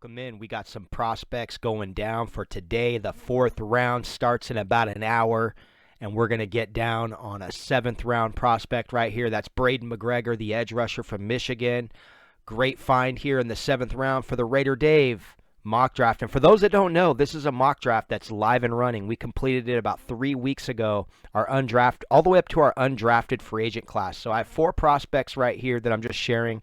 Welcome in. We got some prospects going down for today. The fourth round starts in about an hour, and we're going to get down on a seventh round prospect right here. That's Braden McGregor, the edge rusher from Michigan. Great find here in the seventh round for the Raider Dave mock draft. And for those that don't know, this is a mock draft that's live and running. We completed it about 3 weeks ago, our undrafted, all the way up to our undrafted free agent class. So I have 4 prospects right here that I'm just sharing.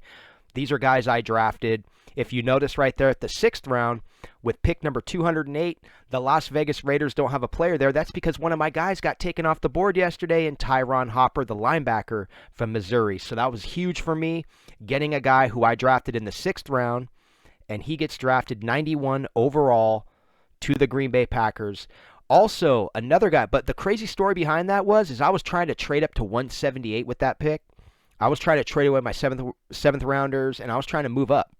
These are guys I drafted. If you notice right there at the 6th round with pick number 208, the Las Vegas Raiders don't have a player there. That's because one of my guys got taken off the board yesterday, and Tyron Hopper, the linebacker from Missouri. So that was huge for me, getting a guy who I drafted in the 6th round, and he gets drafted 91 overall to the Green Bay Packers. Also, another guy, but the crazy story behind that is I was trying to trade up to 178 with that pick. I was trying to trade away my seventh rounders, and I was trying to move up.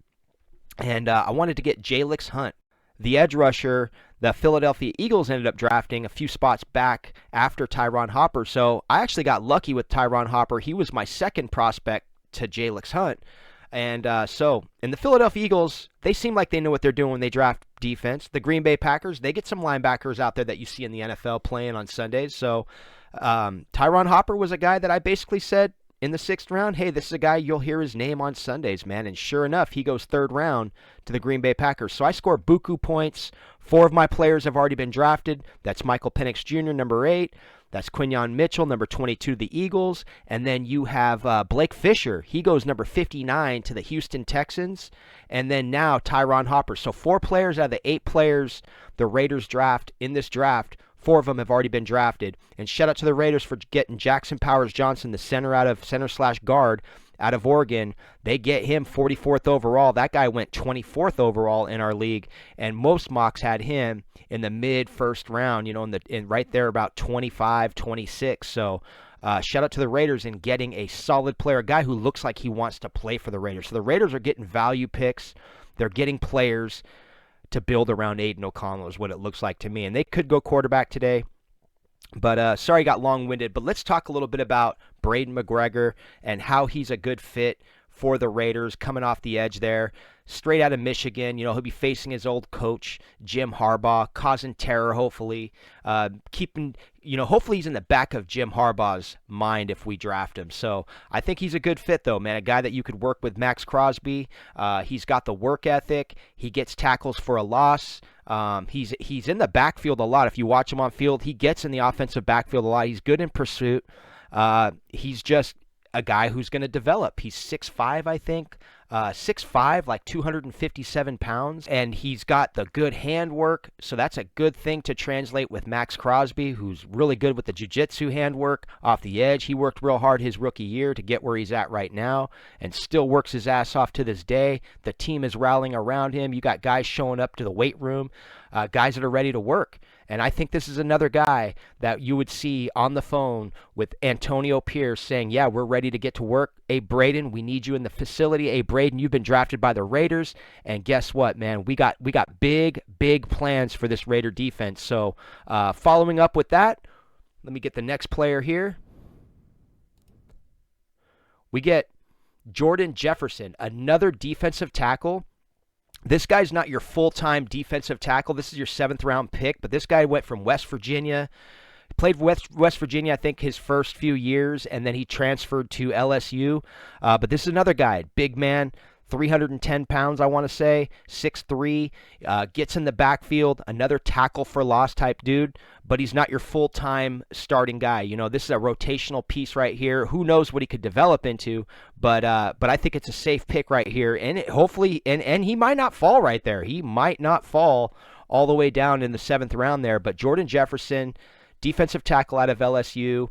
And I wanted to get Jalix Hunt, the edge rusher the Philadelphia Eagles ended up drafting a few spots back after Tyron Hopper. So I actually got lucky with Tyron Hopper. He was my second prospect to Jalix Hunt. And in the Philadelphia Eagles, they seem like they know what they're doing when they draft defense. The Green Bay Packers, they get some linebackers out there that you see in the NFL playing on Sundays. So Tyron Hopper was a guy that I basically said, in the 6th round, hey, this is a guy you'll hear his name on Sundays, man. And sure enough, he goes 3rd round to the Green Bay Packers. So I score buku points. 4 of my players have already been drafted. That's Michael Penix Jr., number 8. That's Quinyon Mitchell, number 22 to the Eagles. And then you have Blake Fisher. He goes number 59 to the Houston Texans. And then now Tyron Hopper. So 4 players out of the 8 players the Raiders draft in this draft, 4 of them have already been drafted. And shout out to the Raiders for getting Jackson Powers Johnson, the center/guard out of Oregon. They get him 44th overall. That guy went 24th overall in our league, and most mocks had him in the mid-first round, in right there about 25, 26. So shout out to the Raiders in getting a solid player, a guy who looks like he wants to play for the Raiders. So the Raiders are getting value picks. They're getting players to build around Aiden O'Connell is what it looks like to me. And they could go quarterback today. But sorry I got long-winded. But let's talk a little bit about Braden McGregor and how he's a good fit for the Raiders coming off the edge there. Straight out of Michigan, he'll be facing his old coach, Jim Harbaugh, causing terror, hopefully. Hopefully he's in the back of Jim Harbaugh's mind if we draft him. So I think he's a good fit, though, man. A guy that you could work with Max Crosby. He's got the work ethic. He gets tackles for a loss. He's in the backfield a lot. If you watch him on field, he gets in the offensive backfield a lot. He's good in pursuit. He's just a guy who's going to develop. He's 6'5", I think. 6'5", like 257 pounds, and he's got the good handwork, so that's a good thing to translate with Max Crosby, who's really good with the jiu-jitsu handwork off the edge. He worked real hard his rookie year to get where he's at right now, and still works his ass off to this day. The team is rallying around him. You got guys showing up to the weight room, guys that are ready to work. And I think this is another guy that you would see on the phone with Antonio Pierce saying, yeah, we're ready to get to work. Hey, Braden, we need you in the facility. Hey, Braden, you've been drafted by the Raiders. And guess what, man? We got big, big plans for this Raider defense. So following up with that, let me get the next player here. We get Jordan Jefferson, another defensive tackle. This guy's not your full-time defensive tackle. This is your 7th-round pick, but this guy went from West Virginia. He played West Virginia, I think, his first few years, and then he transferred to LSU. But this is another guy, big man, 310 pounds, I want to say, 6'3", gets in the backfield, another tackle for loss type dude, but he's not your full-time starting guy. This is a rotational piece right here. Who knows what he could develop into, but I think it's a safe pick right here, and hopefully, and he might not fall right there. He might not fall all the way down in the 7th round there, but Jordan Jefferson, defensive tackle out of LSU,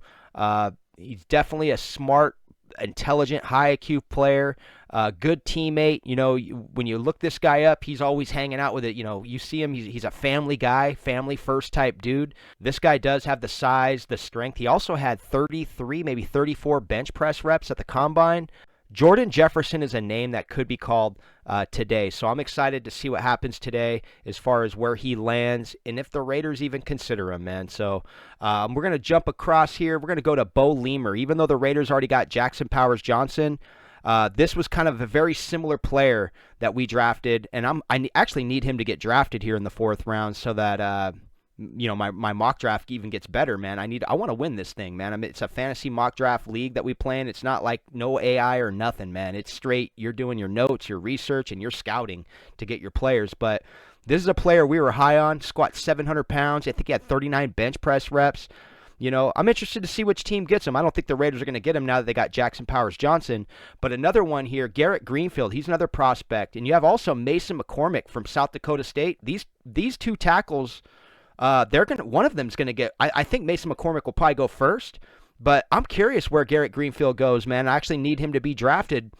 he's definitely a smart, intelligent, high IQ player, good teammate. When you look this guy up, he's always hanging out with it. You see him, he's a family guy, family first type dude. This guy does have the size, the strength. He also had 33, maybe 34 bench press reps at the combine. Jordan Jefferson is a name that could be called today. So I'm excited to see what happens today as far as where he lands and if the Raiders even consider him, man. So we're going to jump across here. We're going to go to Bo Lemer. Even though the Raiders already got Jackson Powers Johnson, This was kind of a very similar player that we drafted, and actually need him to get drafted here in the 4th round so that my mock draft even gets better, man. I want to win this thing, man. I mean, it's a fantasy mock draft league that we play in. It's not like no AI or nothing, man. It's straight. You're doing your notes, your research, and you're scouting to get your players. But this is a player we were high on. Squat 700 pounds. I think he had 39 bench press reps. I'm interested to see which team gets him. I don't think the Raiders are going to get him now that they got Jackson Powers Johnson. But another one here, Garrett Greenfield. He's another prospect. And you have also Mason McCormick from South Dakota State. These 2 tackles, one of them's going to get, I think Mason McCormick will probably go first. But I'm curious where Garrett Greenfield goes, man. I actually need him to be drafted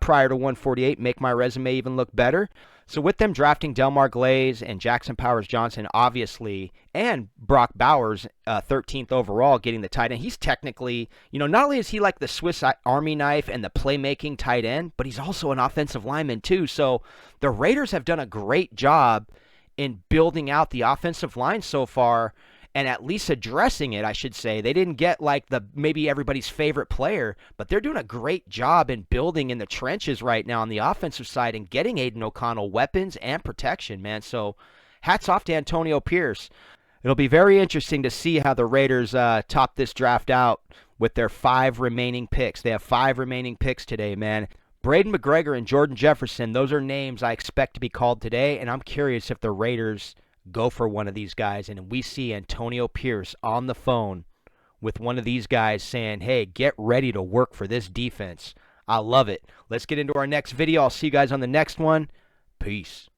prior to 148, make my resume even look better. So with them drafting Delmar Glaze and Jackson Powers Johnson, obviously, and Brock Bowers, 13th overall, getting the tight end, he's technically, not only is he like the Swiss Army knife and the playmaking tight end, but he's also an offensive lineman too. So the Raiders have done a great job in building out the offensive line so far, and at least addressing it, I should say. They didn't get like maybe everybody's favorite player, but they're doing a great job in building in the trenches right now on the offensive side and getting Aiden O'Connell weapons and protection, man. So hats off to Antonio Pierce. It'll be very interesting to see how the Raiders top this draft out with their 5 remaining picks. They have 5 remaining picks today, man. Braden McGregor and Jordan Jefferson, those are names I expect to be called today, and I'm curious if the Raiders go for one of these guys and we see Antonio Pierce on the phone with one of these guys saying, hey, get ready to work for this defense. I love it. Let's get into our next video. I'll see you guys on the next one. Peace.